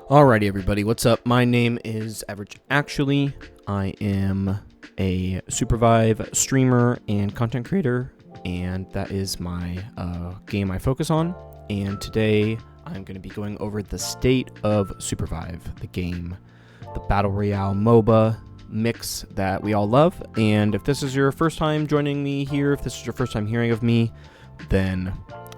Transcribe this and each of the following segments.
Alrighty, everybody, what's up? My name is Average Actually. I am a Supervive streamer and content creator, and that is my game I focus on. And today I'm going to be going over the State of Supervive, the game, the Battle Royale MOBA mix that we all love. And if this is your first time joining me here, if this is your first time hearing of me, then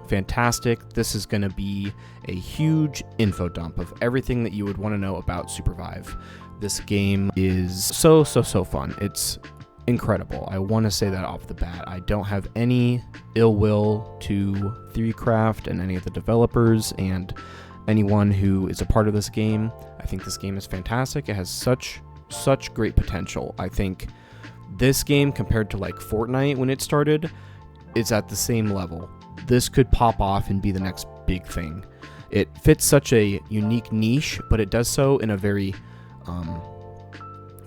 fantastic. This is going to be a huge info dump of everything that you would want to know about Supervive. This game is so fun. It's incredible. I want to say that off the bat. I don't have any ill will to Theorycraft and any of the developers and anyone who is a part of this game. I think this game is fantastic. It has such great potential. I think this game, compared to like Fortnite when it started, is at the same level. This could pop off and be the next big thing. It fits such a unique niche, but it does so in a very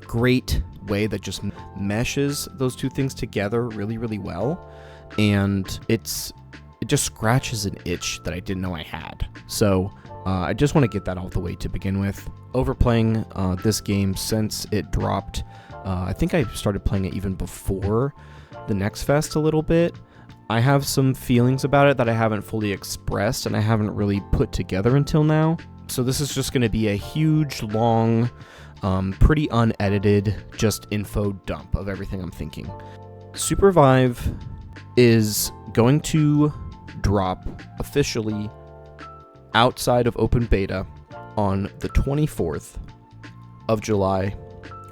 great way that just meshes those two things together really well. And it just scratches an itch that I didn't know I had. So I just want to get that out of the way to begin with. Overplaying this game since it dropped. I think I started playing it even before the Next Fest a little bit. I have some feelings about it that I haven't fully expressed and I haven't really put together until now. So this is just going to be a huge, long, pretty unedited, just info dump of everything I'm thinking. Supervive is going to drop officially outside of open beta on the 24th of July,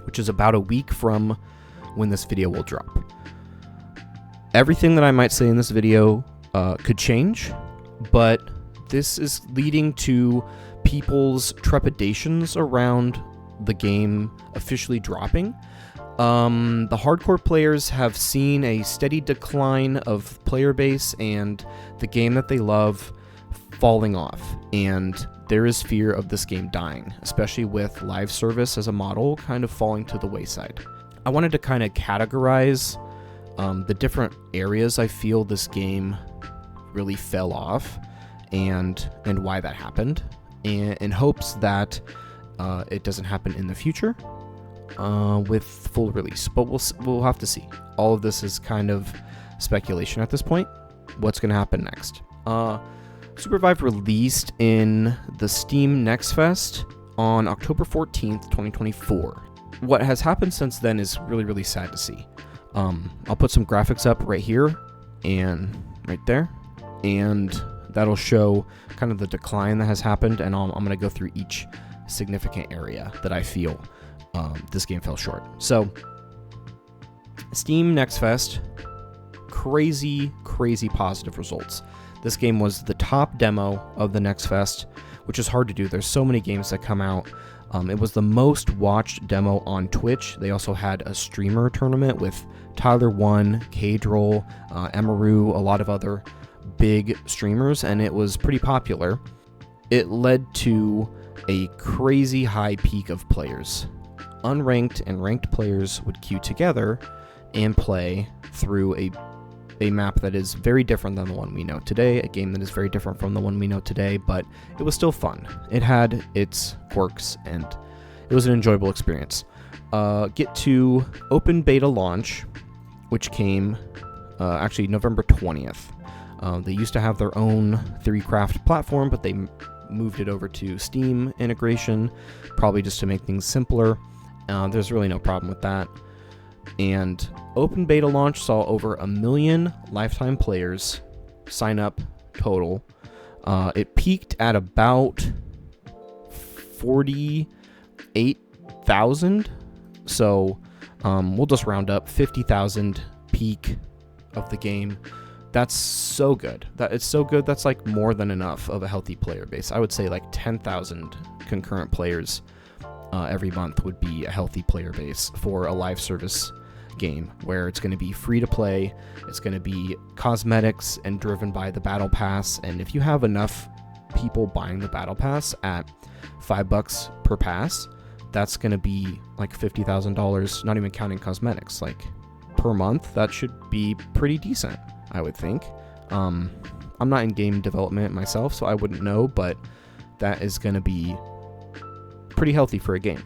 which is about a week from when this video will drop. Everything that I might say in this video could change, but this is leading to people's trepidations around the game officially dropping. The hardcore players have seen a steady decline of player base and the game that they love falling off, and there is fear of this game dying, especially with live service as a model kind of falling to the wayside. I wanted to kind of categorize the different areas I feel this game really fell off and why that happened, and in hopes that it doesn't happen in the future with full release. But we'll have to see. All of this is kind of speculation at this point. What's going to happen next? Supervive released in the Steam Next Fest on October 14th, 2024. What has happened since then is really sad to see. I'll put some graphics up right here and right there, and that'll show kind of the decline that has happened, and I'm going to go through each significant area that I feel this game fell short. So, Steam Next Fest, crazy positive results. This game was the top demo of the Next Fest, which is hard to do. There's so many games that come out. It was the most watched demo on Twitch. They also had a streamer tournament with Tyler One, Kadrol, Emaru, a lot of other big streamers, and it was pretty popular. It led to a crazy high peak of players. Unranked and ranked players would queue together and play through a map that is very different than the one we know today, a game that is very different from the one we know today, but it was still fun. It had its quirks, and it was an enjoyable experience. Get to open beta launch, which came actually November 20th. They used to have their own Theorycraft platform, but they moved it over to Steam integration, probably just to make things simpler. There's really no problem with that. And open beta launch saw over 1 million lifetime players sign up total. It peaked at about 48,000. So we'll just round up 50,000 peak of the game. That's so good. It's so good. That's like more than enough of a healthy player base. I would say like 10,000 concurrent players every month would be a healthy player base for a live service game where it's going to be free to play. It's going to be cosmetics and driven by the battle pass. And if you have enough people buying the battle pass at $5 per pass, that's going to be like $50,000, not even counting cosmetics, like per month. That should be pretty decent, I would think. I'm not in game development myself, so I wouldn't know, but that is going to be pretty healthy for a game.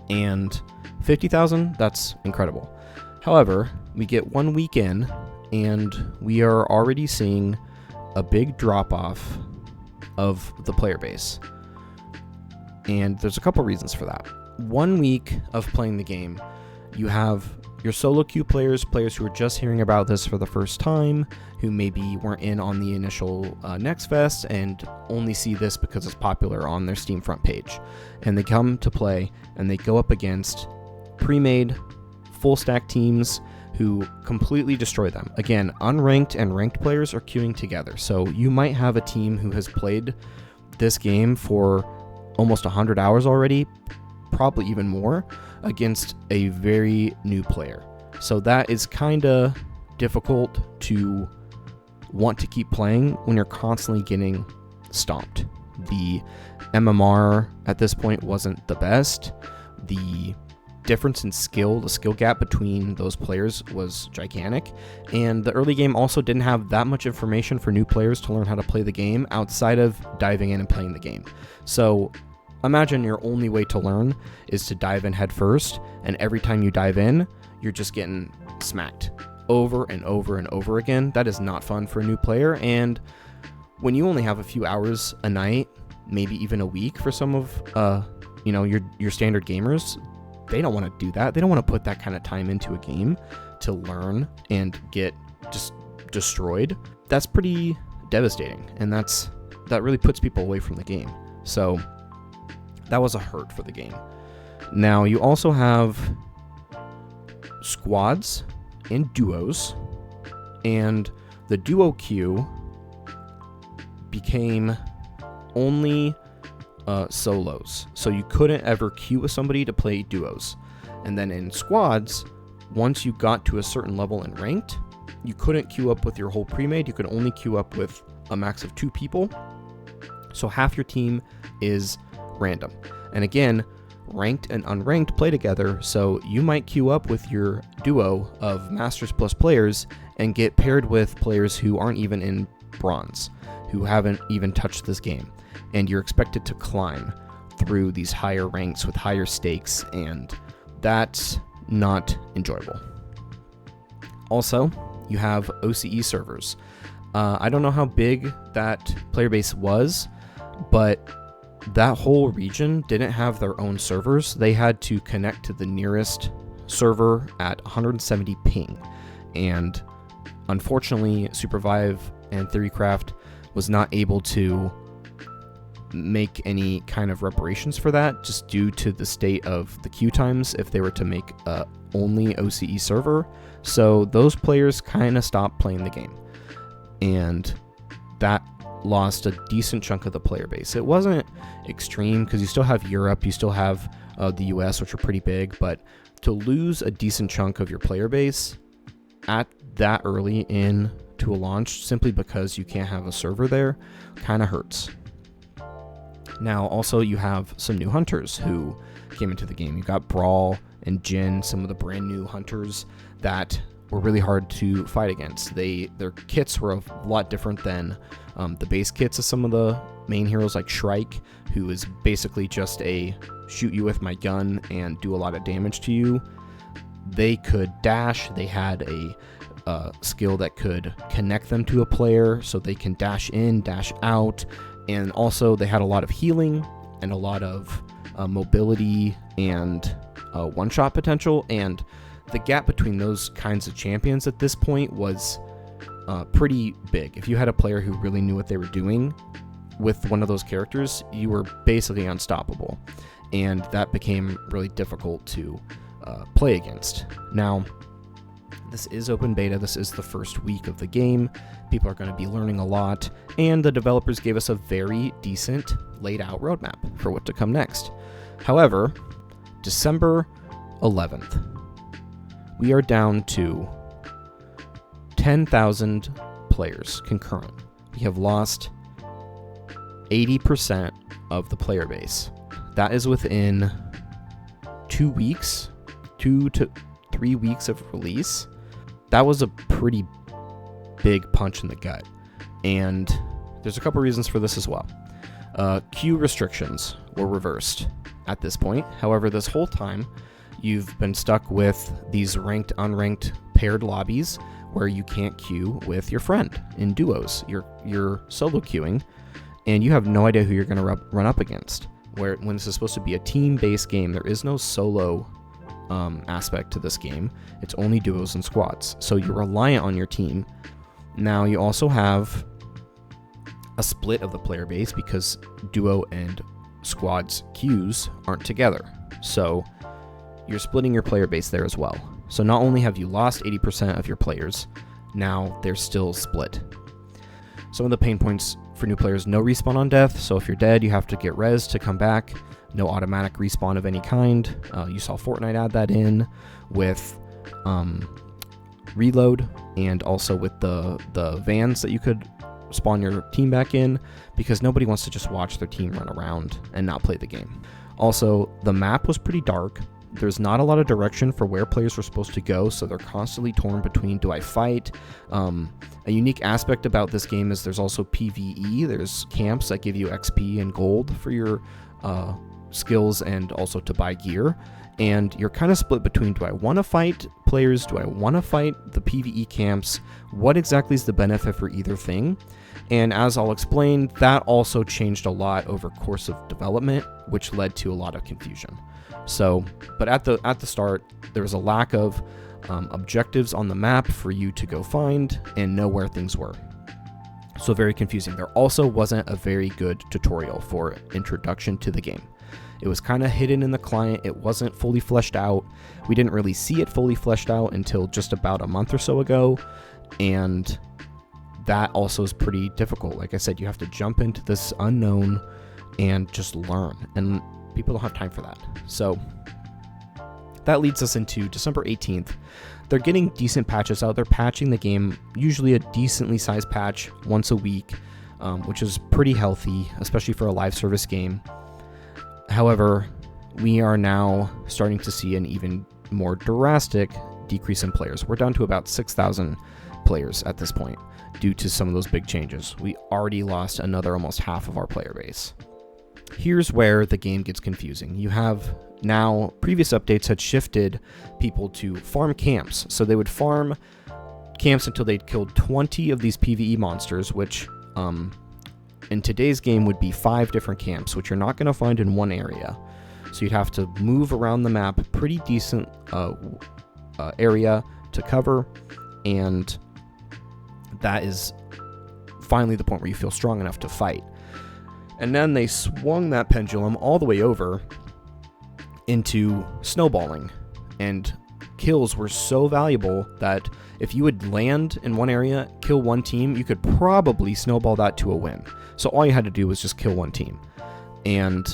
And 50,000, that's incredible. However, we get 1 week in, and we are already seeing a big drop-off of the player base. And there's a couple reasons for that. 1 week of playing the game, you have your solo queue players who are just hearing about this for the first time, who maybe weren't in on the initial Next Fest and only see this because it's popular on their Steam front page. And they come to play, and they go up against pre-made, full-stack teams who completely destroy them. Again, unranked and ranked players are queuing together. So you might have a team who has played this game for almost 100 hours already, probably even more, against a very new player. So that is kind of difficult to want to keep playing when you're constantly getting stomped. The MMR at this point wasn't the best. The difference in skill, the skill gap between those players was gigantic, and the early game also didn't have that much information for new players to learn how to play the game outside of diving in and playing the game. So imagine your only way to learn is to dive in head first, and every time you dive in, you're just getting smacked over and over and over again. That is not fun for a new player, and when you only have a few hours a night, maybe even a week for some of your standard gamers, they don't want to do that. They don't want to put that kind of time into a game to learn and get just destroyed. That's pretty devastating, and that really puts people away from the game. So that was a hurt for the game. Now you also have squads and duos, and the duo queue became only solos. So you couldn't ever queue with somebody to play duos. And then in squads, once you got to a certain level in ranked, you couldn't queue up with your whole pre-made. You could only queue up with a max of 2 people. So half your team is random. And again, ranked and unranked play together, so you might queue up with your duo of Masters Plus players and get paired with players who aren't even in Bronze, who haven't even touched this game. And you're expected to climb through these higher ranks with higher stakes, and that's not enjoyable. Also, you have OCE servers. I don't know how big that player base was, but that whole region didn't have their own servers. They had to connect to the nearest server at 170 ping. And unfortunately, Supervive and Theorycraft was not able to make any kind of reparations for that, just due to the state of the queue times if they were to make only OCE server. So those players kind of stopped playing the game, and that lost a decent chunk of the player base. It wasn't extreme because you still have Europe, you still have the US, which are pretty big, but to lose a decent chunk of your player base at that early in to a launch simply because you can't have a server there kind of hurts. Now also you have some new hunters who came into the game. You got Brawl and Jin, some of the brand new hunters that were really hard to fight against. Their kits were a lot different than the base kits of some of the main heroes, like Shrike, who is basically just a shoot you with my gun and do a lot of damage to you. They could dash. They had a skill that could connect them to a player so they can dash in, dash out, and also they had a lot of healing and a lot of mobility and one-shot potential, and the gap between those kinds of champions at this point was pretty big. If you had a player who really knew what they were doing with one of those characters, you were basically unstoppable, and that became really difficult to play against. Now, this is open beta. This is the first week of the game. People are going to be learning a lot, and the developers gave us a very decent laid out roadmap for what to come next. However, December 11th, we are down to 10,000 players concurrent. We have lost 80% of the player base. That is within 2 weeks, 2 to 3 weeks of release. That was a pretty big punch in the gut. And there's a couple reasons for this as well. Queue restrictions were reversed at this point. However, this whole time, you've been stuck with these ranked, unranked paired lobbies where you can't queue with your friend in duos. You're solo queuing, and you have no idea who you're going to run up against. When this is supposed to be a team-based game, there is no solo aspect to this game. It's only duos and squads. So you're reliant on your team. Now you also have a split of the player base because duo and squads queues aren't together. So you're splitting your player base there as well. So not only have you lost 80% of your players, now they're still split. Some of the pain points for new players: no respawn on death. So if you're dead, you have to get res to come back. No automatic respawn of any kind. You saw Fortnite add that in with reload, and also with the vans that you could spawn your team back in, because nobody wants to just watch their team run around and not play the game. Also, the map was pretty dark. There's not a lot of direction for where players were supposed to go, so they're constantly torn between, do I fight? A unique aspect about this game is there's also PvE. There's camps that give you XP and gold for your skills and also to buy gear. And you're kind of split between, do I want to fight players? Do I want to fight the PvE camps? What exactly is the benefit for either thing? And as I'll explain, that also changed a lot over course of development, which led to a lot of confusion. So, but at the start, there was a lack of objectives on the map for you to go find and know where things were. So very confusing. There also wasn't a very good tutorial for introduction to the game. It was kind of hidden in the client. It wasn't fully fleshed out. We didn't really see it fully fleshed out until just about a month or so ago. And that also is pretty difficult. Like I said, you have to jump into this unknown and just learn. And people don't have time for that. So that leads us into December 18th. They're getting decent patches out. They're patching the game, usually a decently sized patch once a week, which is pretty healthy, especially for a live service game. However, we are now starting to see an even more drastic decrease in players. We're down to about 6,000 players at this point due to some of those big changes. We already lost another almost half of our player base. Here's where the game gets confusing. You have now, previous updates had shifted people to farm camps. So they would farm camps until they'd killed 20 of these PvE monsters, which in today's game would be 5 different camps, which you're not going to find in one area. So you'd have to move around the map, pretty decent area to cover, and that is finally the point where you feel strong enough to fight. And then they swung that pendulum all the way over into snowballing, and kills were so valuable that if you would land in one area, kill one team, you could probably snowball that to a win. So all you had to do was just kill one team. And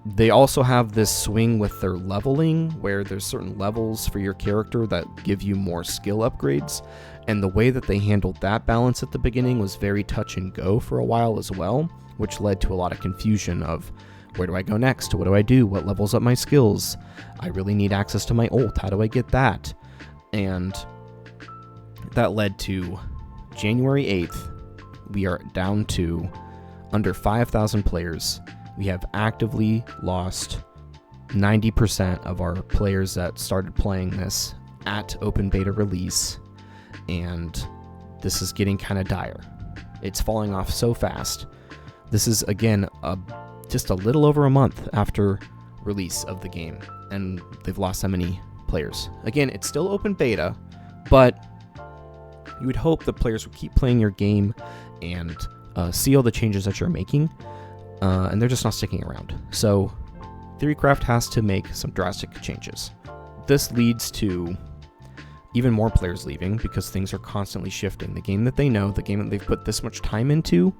they also have this swing with their leveling, where there's certain levels for your character that give you more skill upgrades. And the way that they handled that balance at the beginning was very touch and go for a while as well, which led to a lot of confusion of, where do I go next? What do I do? What levels up my skills? I really need access to my ult. How do I get that? And that led to January 8th. We are down to under 5,000 players. We have actively lost 90% of our players that started playing this at open beta release. And this is getting kind of dire. It's falling off so fast. This is, again, just a little over a month after release of the game, and they've lost that many players. Again, it's still open beta, but you would hope that players would keep playing your game and see all the changes that you're making, and they're just not sticking around. So Theorycraft has to make some drastic changes. This leads to even more players leaving because things are constantly shifting. The game that they know, the game that they've put this much time into,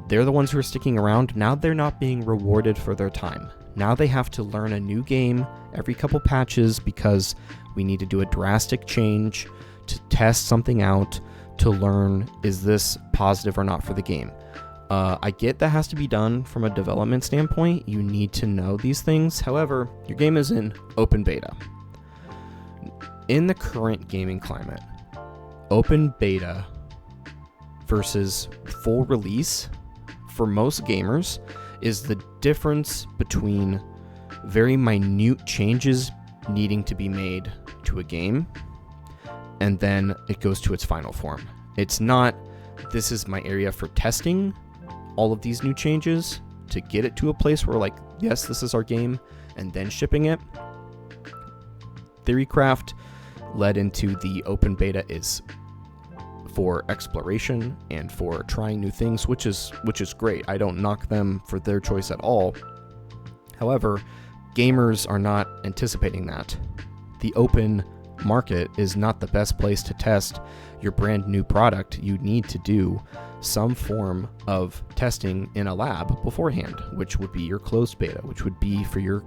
they're the ones who are sticking around. Now they're not being rewarded for their time. Now they have to learn a new game every couple patches because we need to do a drastic change to test something out to learn, is this positive or not for the game. I get that has to be done from a development standpoint. You need to know these things. However, your game is in open beta. In the current gaming climate, open beta versus full release, for most gamers, is the difference between very minute changes needing to be made to a game, and then it goes to its final form. It's not, this is my area for testing all of these new changes to get it to a place where, like, yes, this is our game, and then shipping it. Theorycraft led into the open beta is for exploration and for trying new things, which is great. I don't knock them for their choice at all. However, gamers are not anticipating that. The open market is not the best place to test your brand new product. You need to do some form of testing in a lab beforehand, which would be your closed beta, which would be for your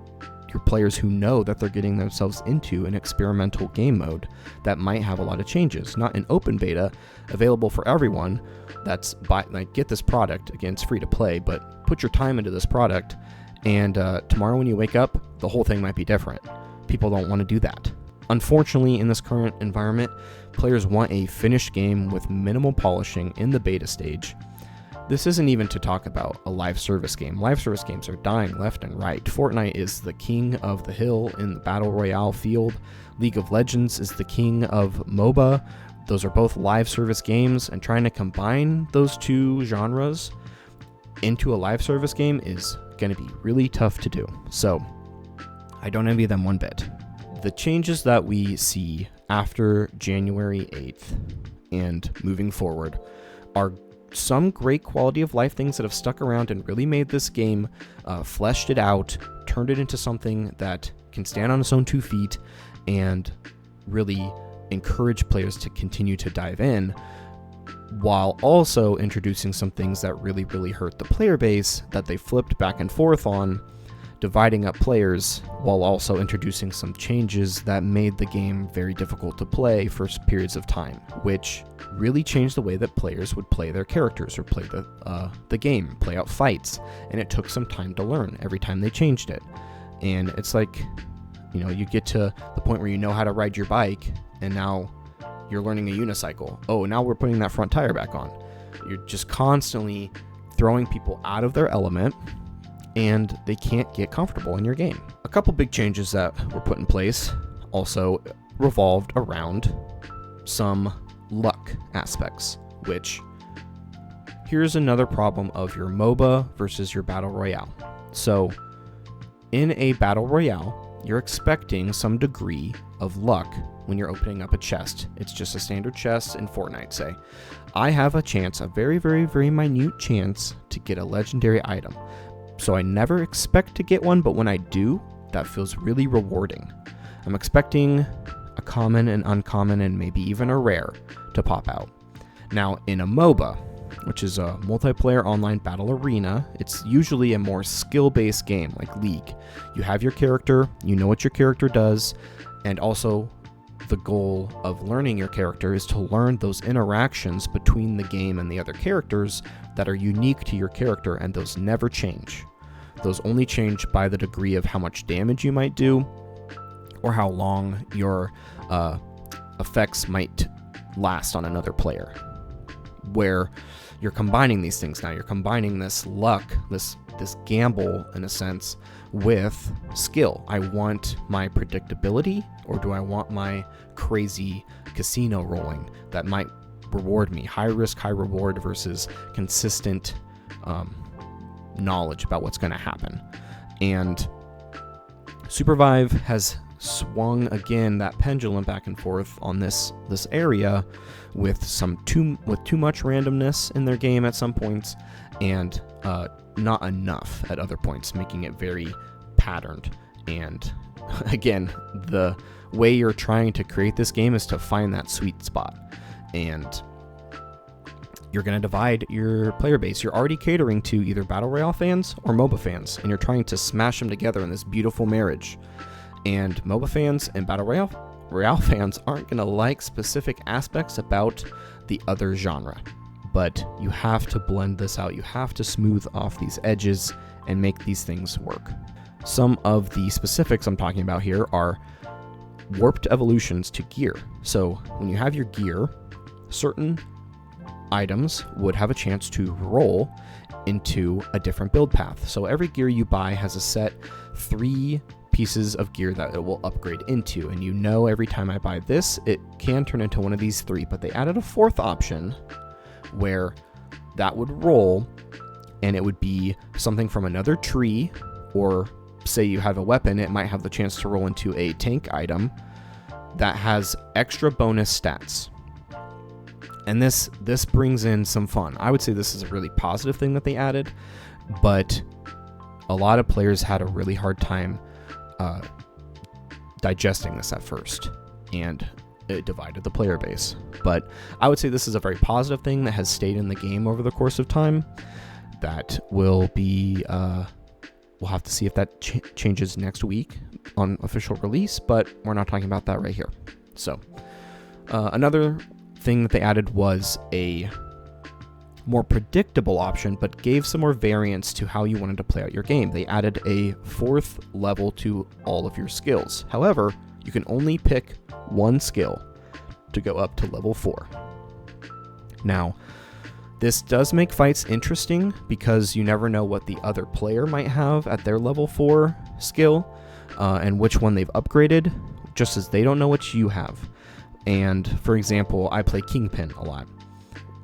players who know that they're getting themselves into an experimental game mode that might have a lot of changes. Not an open beta available for everyone that's get this product. Again, it's free to play, but put your time into this product, and tomorrow when you wake up, the whole thing might be different. People don't want to do that. Unfortunately, in this current environment, players want a finished game with minimal polishing in the beta stage. This isn't even to talk about a live service game. Live service games are dying left and right. Fortnite is the king of the hill in the Battle Royale field. League of Legends is the king of MOBA. Those are both live service games, and trying to combine those two genres into a live service game is going to be really tough to do. So, I don't envy them one bit. The changes that we see after January 8th and moving forward are some great quality of life things that have stuck around and really made this game, fleshed it out, turned it into something that can stand on its own 2 feet, and really encourage players to continue to dive in, while also introducing some things that really, really hurt the player base that they flipped back and forth on, dividing up players, while also introducing some changes that made the game very difficult to play for periods of time, which really changed the way that players would play their characters or play the game, play out fights, and it took some time to learn every time they changed it. And it's like, you get to the point where you know how to ride your bike, and now you're learning a unicycle. Oh, now we're putting that front tire back on. You're just constantly throwing people out of their element, and they can't get comfortable in your game. A couple big changes that were put in place also revolved around some luck aspects, which here's another problem of your MOBA versus your Battle Royale. So in a Battle Royale, you're expecting some degree of luck when you're opening up a chest. It's just a standard chest in Fortnite, say. I have a chance, a very, very, very minute chance to get a legendary item. So I never expect to get one, but when I do, that feels really rewarding. I'm expecting a common and uncommon and maybe even a rare to pop out. Now, in a MOBA, which is a multiplayer online battle arena, it's usually a more skill-based game like League. You have your character, you know what your character does, and also the goal of learning your character is to learn those interactions between the game and the other characters that are unique to your character, and those never change. Those only change by the degree of how much damage you might do or how long your effects might last on another player. Where you're combining these things now. You're combining this luck, this gamble, in a sense, with skill. I want my predictability, or do I want my crazy casino rolling that might reward me? High risk, high reward versus consistent knowledge about what's going to happen. And Supervive has swung again that pendulum back and forth on this area with too much randomness in their game at some points, and not enough at other points, making it very patterned. And again, the way you're trying to create this game is to find that sweet spot, and you're going to divide your player base. You're already catering to either Battle Royale fans or MOBA fans, and you're trying to smash them together in this beautiful marriage. And MOBA fans and Battle Royale fans aren't going to like specific aspects about the other genre. But you have to blend this out. You have to smooth off these edges and make these things work. Some of the specifics I'm talking about here are warped evolutions to gear. So when you have your gear, certain items would have a chance to roll into a different build path. So every gear you buy has a set 3 pieces of gear that it will upgrade into, and you know every time I buy this, it can turn into one of these 3, but they added a 4th option where that would roll, and it would be something from another tree, or say you have a weapon, it might have the chance to roll into a tank item that has extra bonus stats. And this brings in some fun. I would say this is a really positive thing that they added, but a lot of players had a really hard time digesting this at first, and it divided the player base. But I would say this is a very positive thing that has stayed in the game over the course of time. That will be, we'll have to see if that changes next week on official release, but we're not talking about that right here. So another thing that they added was a more predictable option, but gave some more variance to how you wanted to play out your game. They added a 4th level to all of your skills. However, you can only pick one skill to go up to level 4. Now, this does make fights interesting because you never know what the other player might have at their level 4 skill and which one they've upgraded, just as they don't know what you have. And for example, I play Kingpin a lot.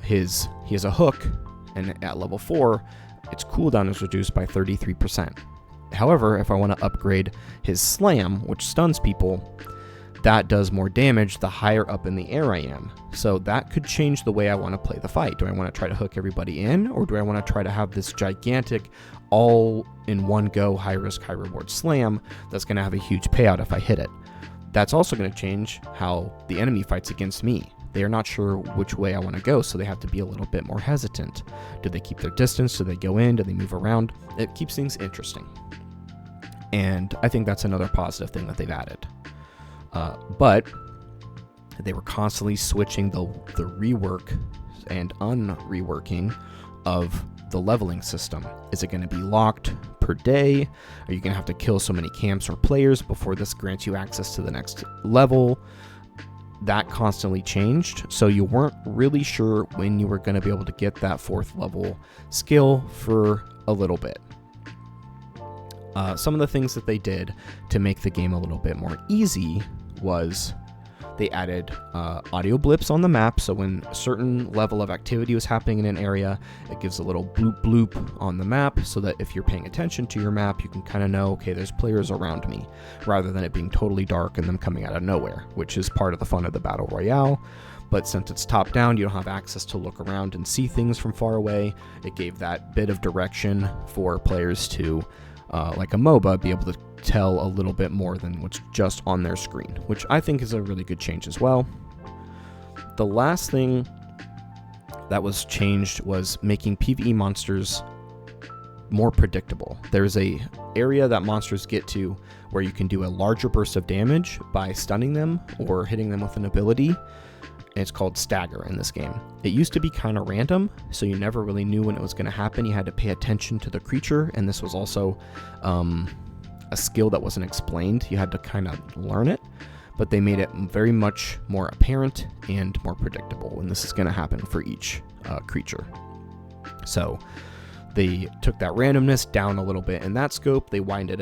He has a hook, and at level 4, its cooldown is reduced by 33%. However, if I want to upgrade his slam, which stuns people, that does more damage the higher up in the air I am. So that could change the way I want to play the fight. Do I want to try to hook everybody in, or do I want to try to have this gigantic, all-in-one-go, high-risk, high-reward slam that's going to have a huge payout if I hit it? That's also going to change how the enemy fights against me. They are not sure which way I want to go, so they have to be a little bit more hesitant. Do they keep their distance? Do they go in? Do they move around? It keeps things interesting. And I think that's another positive thing that they've added. But they were constantly switching the rework and unreworking of the leveling system. Is it going to be locked per day? Are you going to have to kill so many camps or players before this grants you access to the next level? That constantly changed, so you weren't really sure when you were going to be able to get that 4th level skill for a little bit. Some of the things that they did to make the game a little bit more easy was they added audio blips on the map, so when a certain level of activity was happening in an area, it gives a little bloop bloop on the map, so that if you're paying attention to your map, you can kind of know, okay, there's players around me, rather than it being totally dark and them coming out of nowhere, which is part of the fun of the Battle Royale. But since it's top down, you don't have access to look around and see things from far away. It gave that bit of direction for players to, like a MOBA, be able to tell a little bit more than what's just on their screen, which I think is a really good change as well. The last thing that was changed was making PvE monsters more predictable. There's a area that monsters get to where you can do a larger burst of damage by stunning them or hitting them with an ability. It's called Stagger in this game. It used to be kind of random, so you never really knew when it was going to happen. You had to pay attention to the creature, and this was also a skill that wasn't explained. You had to kind of learn it, but they made it very much more apparent and more predictable when this is going to happen for each creature. So they took that randomness down a little bit in that scope. They widened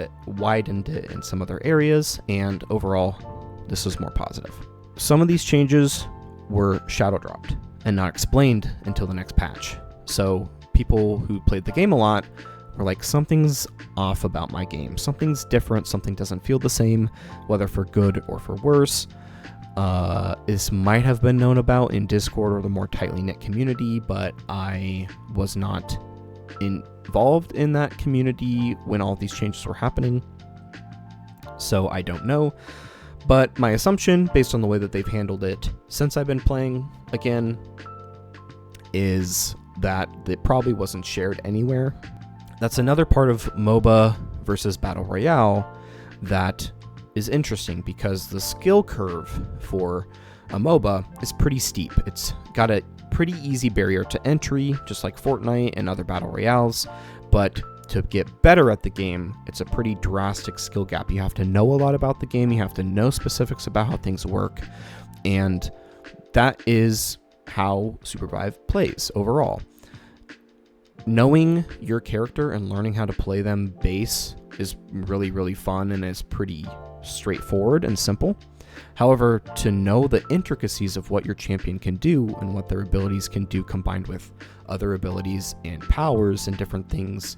it in some other areas, and overall, this was more positive. Some of these changes were shadow dropped and not explained until the next patch. So people who played the game a lot were like, something's off about my game. Something's different. Something doesn't feel the same, whether for good or for worse. This might have been known about in Discord or the more tightly knit community, but I was not involved in that community when all these changes were happening. So I don't know. But my assumption, based on the way that they've handled it since I've been playing again, is that it probably wasn't shared anywhere. That's another part of MOBA versus Battle Royale that is interesting, because the skill curve for a MOBA is pretty steep. It's got a pretty easy barrier to entry, just like Fortnite and other Battle Royales, but to get better at the game, it's a pretty drastic skill gap. You have to know a lot about the game, you have to know specifics about how things work, and that is how Supervive plays overall. Knowing your character and learning how to play them base is really, really fun and is pretty straightforward and simple. However, to know the intricacies of what your champion can do and what their abilities can do combined with other abilities and powers and different things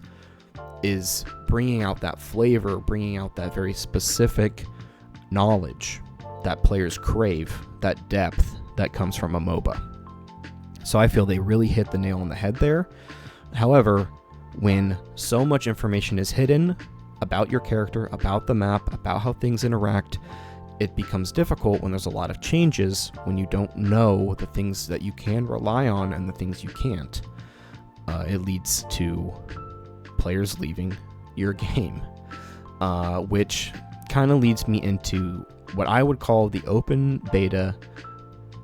is bringing out that flavor, bringing out that very specific knowledge that players crave, that depth that comes from a MOBA. So I feel they really hit the nail on the head there. However, when so much information is hidden about your character, about the map, about how things interact, it becomes difficult when there's a lot of changes, when you don't know the things that you can rely on and the things you can't. It leads to players leaving your game, which kind of leads me into what I would call the open beta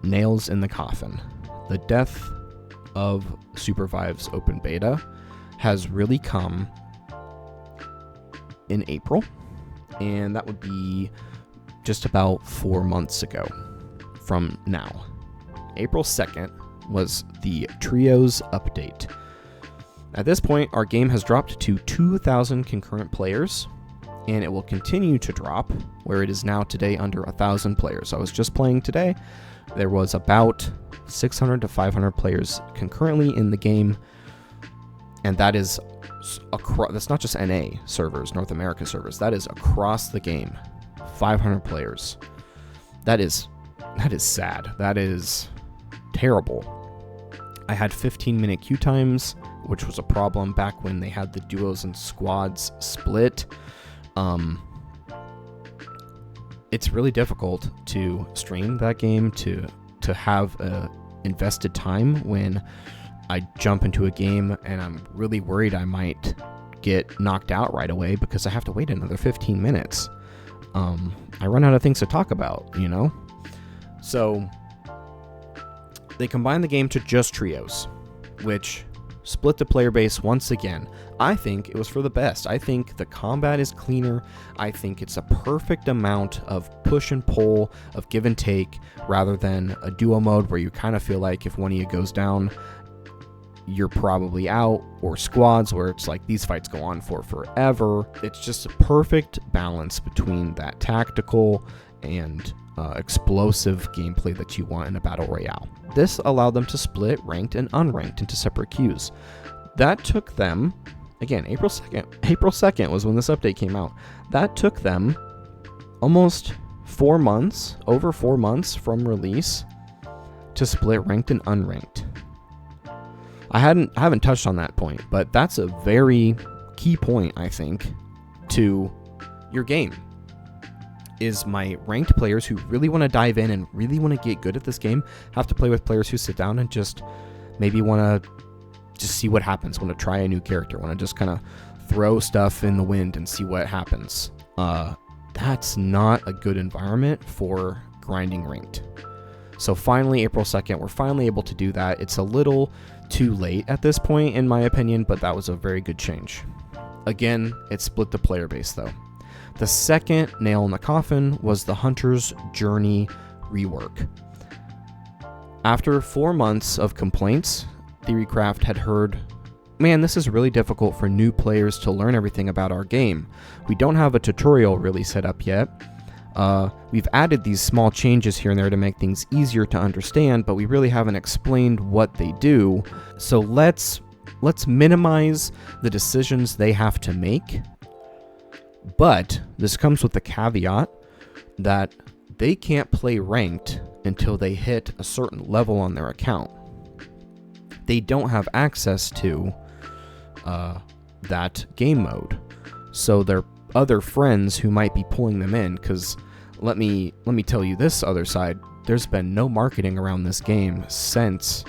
nails in the coffin. The death of Supervive's open beta has really come in April, and that would be just about 4 months ago from now. April 2nd was the Trios update. At this point, our game has dropped to 2,000 concurrent players, and it will continue to drop, where it is now today under 1,000 players. I was just playing today. There was about 600 to 500 players concurrently in the game, and that is that's not just NA servers, North America servers. That is across the game. 500 players. That is sad. That is terrible. I had 15-minute queue times, which was a problem back when they had the duos and squads split. It's really difficult to stream that game, to have invested time when I jump into a game and I'm really worried I might get knocked out right away because I have to wait another 15 minutes. I run out of things to talk about, you know? So they combined the game to just trios, which split the player base once again. I think it was for the best. I think the combat is cleaner. I think it's a perfect amount of push and pull, of give and take, rather than a duo mode where you kind of feel like if one of you goes down, you're probably out, or squads where it's like these fights go on for forever. It's just a perfect balance between that tactical and explosive gameplay that you want in a battle royale. This allowed them to split ranked and unranked into separate queues. That took them, again, April 2nd was when this update came out. That took them almost 4 months, over 4 months from release, to split ranked and unranked. I haven't touched on that point, but that's a very key point, I think, to your game. Is my ranked players who really want to dive in and really want to get good at this game have to play with players who sit down and just maybe want to just see what happens, want to try a new character, want to just kind of throw stuff in the wind and see what happens. That's not a good environment for grinding ranked. So finally, April 2nd, we're finally able to do that. It's a little too late at this point, in my opinion, but that was a very good change. Again, it split the player base, though. The second nail in the coffin was the Hunter's Journey rework. After 4 months of complaints, Theorycraft had heard, man, this is really difficult for new players to learn everything about our game. We don't have a tutorial really set up yet. We've added these small changes here and there to make things easier to understand, but we really haven't explained what they do. So let's minimize the decisions they have to make. But this comes with the caveat that they can't play ranked until they hit a certain level on their account. They don't have access to that game mode. So their other friends who might be pulling them in, because let me tell you this other side, there's been no marketing around this game since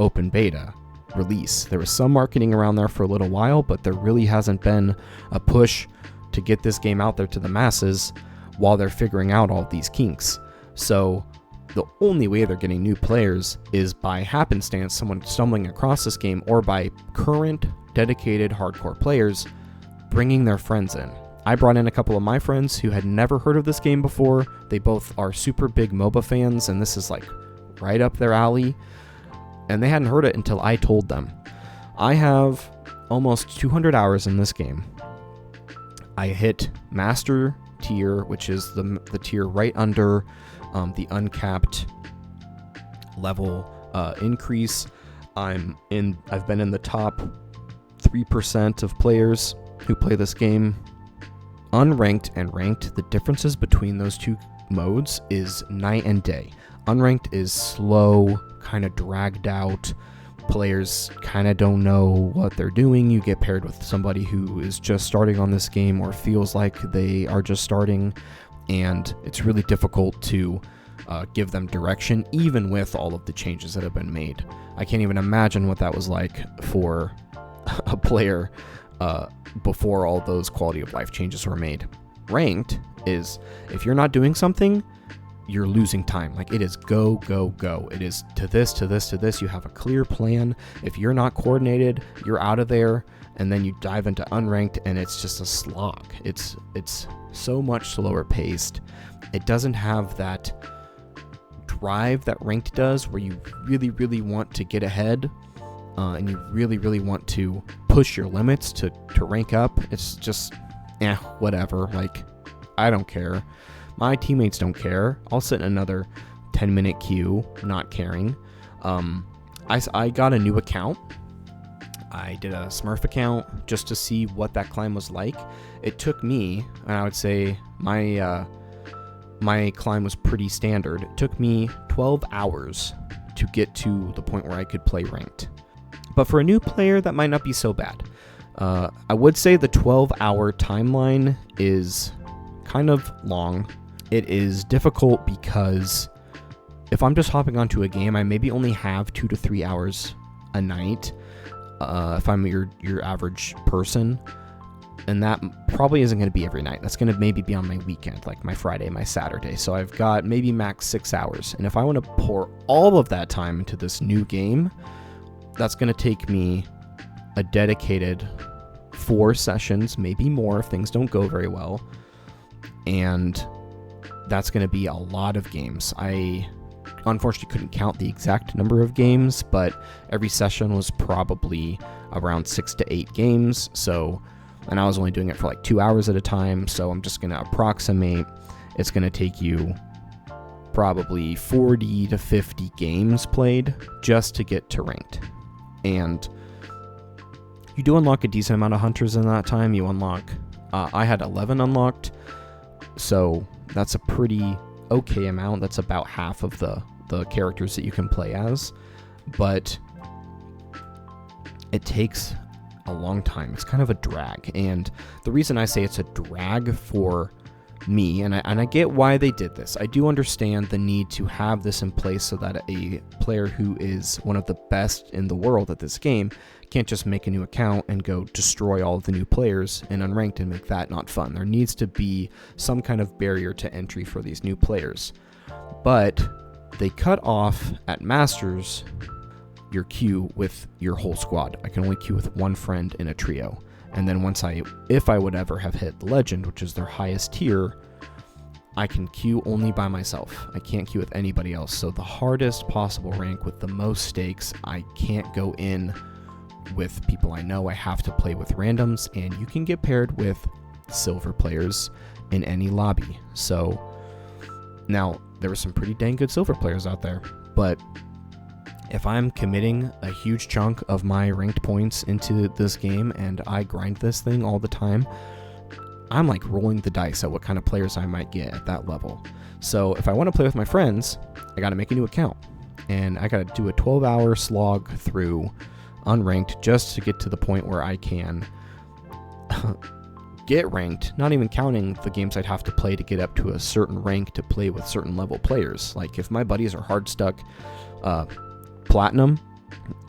open beta release. There was some marketing around there for a little while, but there really hasn't been a push to get this game out there to the masses while they're figuring out all these kinks. So the only way they're getting new players is by happenstance, someone stumbling across this game, or by current dedicated hardcore players bringing their friends in. I brought in a couple of my friends who had never heard of this game before. They both are super big MOBA fans, and this is like right up their alley. and they hadn't heard it until I told them. I have almost 200 hours in this game. I hit Master tier, which is the tier right under the uncapped level increase. I've been in the top 3% of players who play this game. Unranked and ranked, the differences between those two modes is night and day. Unranked is slow, kind of dragged out. Players kind of don't know what they're doing. You get paired with somebody who is just starting on this game or feels like they are just starting, and it's really difficult to give them direction, even with all of the changes that have been made. I can't even imagine what that was like for a player before all those quality of life changes were made. Ranked is, if you're not doing something, you're losing time. Like, it is go, go, go. It is to this, to this, to this. You have a clear plan. If you're not coordinated, you're out of there, and then you dive into unranked, and it's just a slog. It's so much slower paced. It doesn't have that drive that ranked does, where you really, really want to get ahead, and you really, really want to push your limits to rank up. It's just, whatever. Like, I don't care. My teammates don't care. I'll sit in another 10-minute queue, not caring. I got a new account. I did a Smurf account just to see what that climb was like. It took me, and I would say my climb was pretty standard. It took me 12 hours to get to the point where I could play ranked. But for a new player, that might not be so bad. I would say the 12-hour timeline is kind of long. It is difficult because if I'm just hopping onto a game, I maybe only have 2 to 3 hours a night if I'm your average person. And that probably isn't going to be every night. That's going to maybe be on my weekend, like my Friday, my Saturday. So I've got maybe max 6 hours. And if I want to pour all of that time into this new game, that's going to take me a dedicated 4 sessions, maybe more if things don't go very well. And that's going to be a lot of games. I unfortunately couldn't count the exact number of games, but every session was probably around 6 to 8 games. So, and I was only doing it for like 2 hours at a time. So I'm just going to approximate. It's going to take you probably 40 to 50 games played just to get to ranked. And you do unlock a decent amount of hunters in that time. You unlock, I had 11 unlocked. So that's a pretty okay amount. That's about half of the characters that you can play as. But it takes a long time. It's kind of a drag. And the reason I say it's a drag for me, and I get why they did this. I do understand the need to have this in place so that a player who is one of the best in the world at this game can't just make a new account and go destroy all of the new players in unranked and make that not fun. There needs to be some kind of barrier to entry for these new players. But they cut off at Masters your queue with your whole squad. I can only queue with one friend in a trio. And then if I would ever have hit the Legend, which is their highest tier, I can queue only by myself. I can't queue with anybody else. So the hardest possible rank with the most stakes, I can't go in with people I know. I have to play with randoms, and you can get paired with silver players in any lobby. So now there were some pretty dang good silver players out there, but if I'm committing a huge chunk of my ranked points into this game and I grind this thing all the time, I'm like rolling the dice at what kind of players I might get at that level. So if I want to play with my friends, I got to make a new account, and I got to do a 12-hour slog through unranked just to get to the point where I can get ranked, not even counting the games I'd have to play to get up to a certain rank to play with certain level players. Like if my buddies are hard stuck platinum,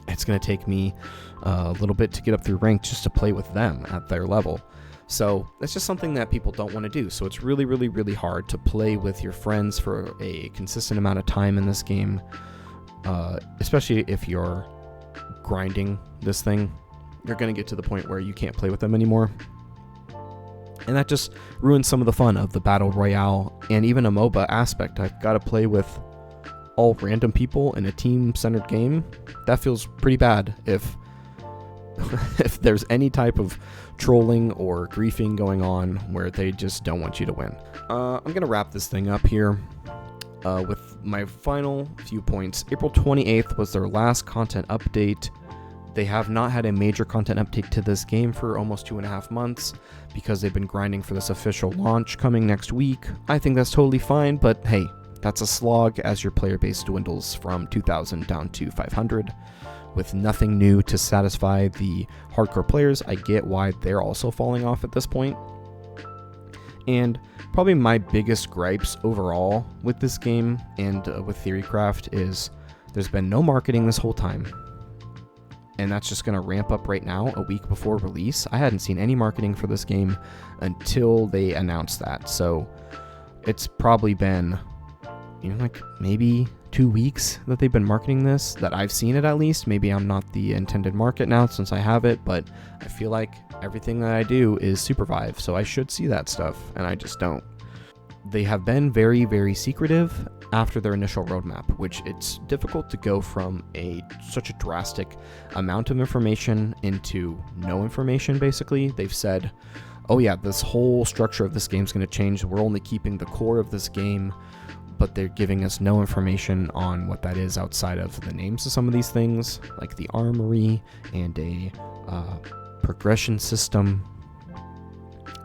it's going to take me a little bit to get up through rank just to play with them at their level. So that's just something that people don't want to do. So it's really, really, really hard to play with your friends for a consistent amount of time in this game, especially if you're grinding this thing. You're going to get to the point where you can't play with them anymore. And that just ruins some of the fun of the Battle Royale and even a MOBA aspect. I've got to play with all random people in a team-centered game, that feels pretty bad if if there's any type of trolling or griefing going on where they just don't want you to win. I'm going to wrap this thing up here with my final few points. April 28th was their last content update. They have not had a major content update to this game for almost 2.5 months because they've been grinding for this official launch coming next week. I think that's totally fine, but hey, that's a slog as your player base dwindles from 2,000 down to 500. With nothing new to satisfy the hardcore players, I get why they're also falling off at this point. And probably my biggest gripes overall with this game and with Theorycraft is there's been no marketing this whole time. And that's just going to ramp up right now, a week before release. I hadn't seen any marketing for this game until they announced that. So it's probably been, like maybe 2 weeks that they've been marketing this, that I've seen it at least. Maybe I'm not the intended market now since I have it, but I feel like everything that I do is Supervive, so I should see that stuff, and I just don't. They have been very, very secretive after their initial roadmap, which it's difficult to go from such a drastic amount of information into no information, basically. They've said, oh yeah, this whole structure of this game is going to change. We're only keeping the core of this game, but they're giving us no information on what that is outside of the names of some of these things, like the armory and a progression system.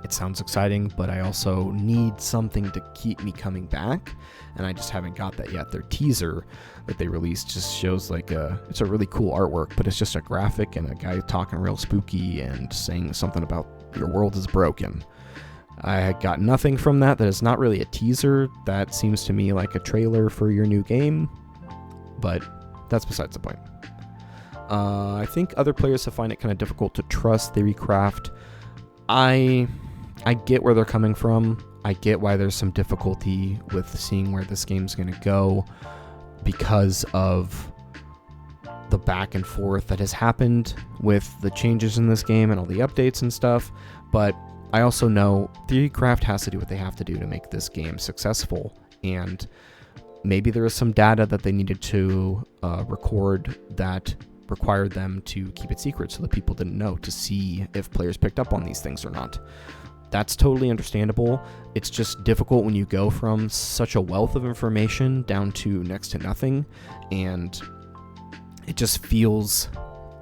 It sounds exciting, but I also need something to keep me coming back, and I just haven't got that yet. Their teaser that they released just shows it's a really cool artwork, but it's just a graphic and a guy talking real spooky and saying something about your world is broken. I got nothing from that is not really a teaser. That seems to me like a trailer for your new game, but that's besides the point. I think other players have find it kind of difficult to trust Theorycraft. I get where they're coming from. I get why there's some difficulty with seeing where this game's going to go because of the back and forth that has happened with the changes in this game and all the updates and stuff, but I also know Theorycraft has to do what they have to do to make this game successful, and maybe there is some data that they needed to record that required them to keep it secret so that people didn't know, to see if players picked up on these things or not. That's totally understandable. It's just difficult when you go from such a wealth of information down to next to nothing, and it just feels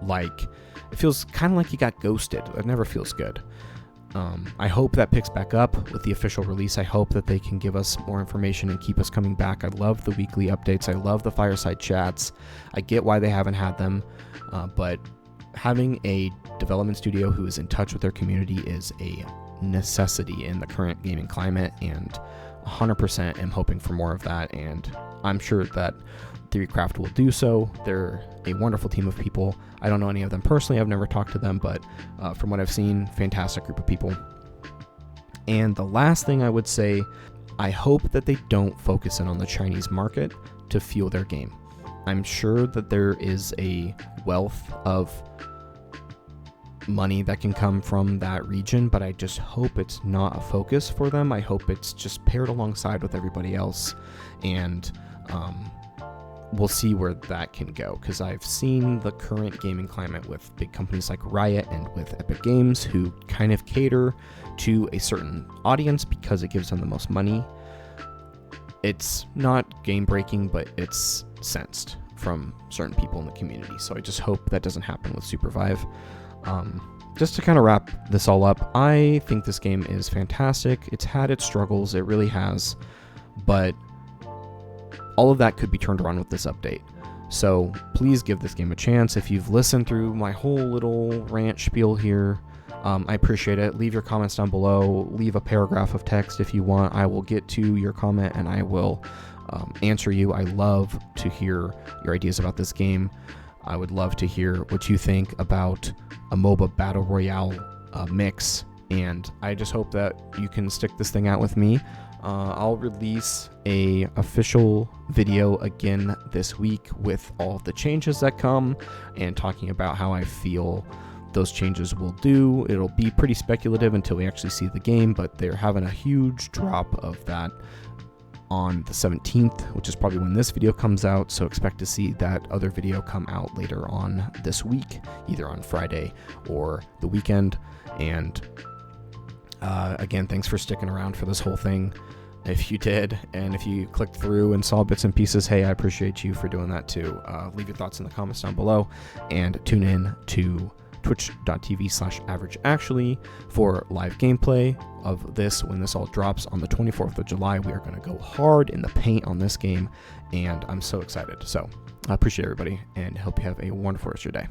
kind of like you got ghosted. It never feels good. I hope that picks back up with the official release. I hope that they can give us more information and keep us coming back. I love the weekly updates. I love the fireside chats. I get why they haven't had them, but having a development studio who is in touch with their community is a necessity in the current gaming climate, and 100% am hoping for more of that, and I'm sure that Theorycraft will do so. They're a wonderful team of people. I don't know any of them personally. I've never talked to them, but from what I've seen, fantastic group of people. And the last thing I would say, I hope that they don't focus in on the Chinese market to fuel their game. I'm sure that there is a wealth of money that can come from that region, but I just hope it's not a focus for them. I hope it's just paired alongside with everybody else, and we'll see where that can go, because I've seen the current gaming climate with big companies like Riot and with Epic Games, who kind of cater to a certain audience because it gives them the most money. It's not game breaking, but it's sensed from certain people in the community, so I just hope that doesn't happen with Supervive. Just to kind of wrap this all up, I think this game is fantastic. It's had its struggles, it really has, but all of that could be turned around with this update. So please give this game a chance. If you've listened through my whole little rant spiel here, I appreciate it. Leave your comments down below. Leave a paragraph of text if you want. I will get to your comment and I will answer you. I love to hear your ideas about this game. I would love to hear what you think about a MOBA Battle Royale mix, and I just hope that you can stick this thing out with me. I'll release a official video again this week with all of the changes that come and talking about how I feel those changes will do. It'll be pretty speculative until we actually see the game, but they're having a huge drop of that on the 17th, which is probably when this video comes out, so expect to see that other video come out later on this week, either on Friday or the weekend. And again, thanks for sticking around for this whole thing. If you did, and if you clicked through and saw bits and pieces, hey, I appreciate you for doing that too. Leave your thoughts in the comments down below, and tune in to twitch.tv/averageactually for live gameplay of this when this all drops on the 24th of July. We are going to go hard in the paint on this game, and I'm so excited. So I appreciate everybody, and hope you have a wonderful rest of your day.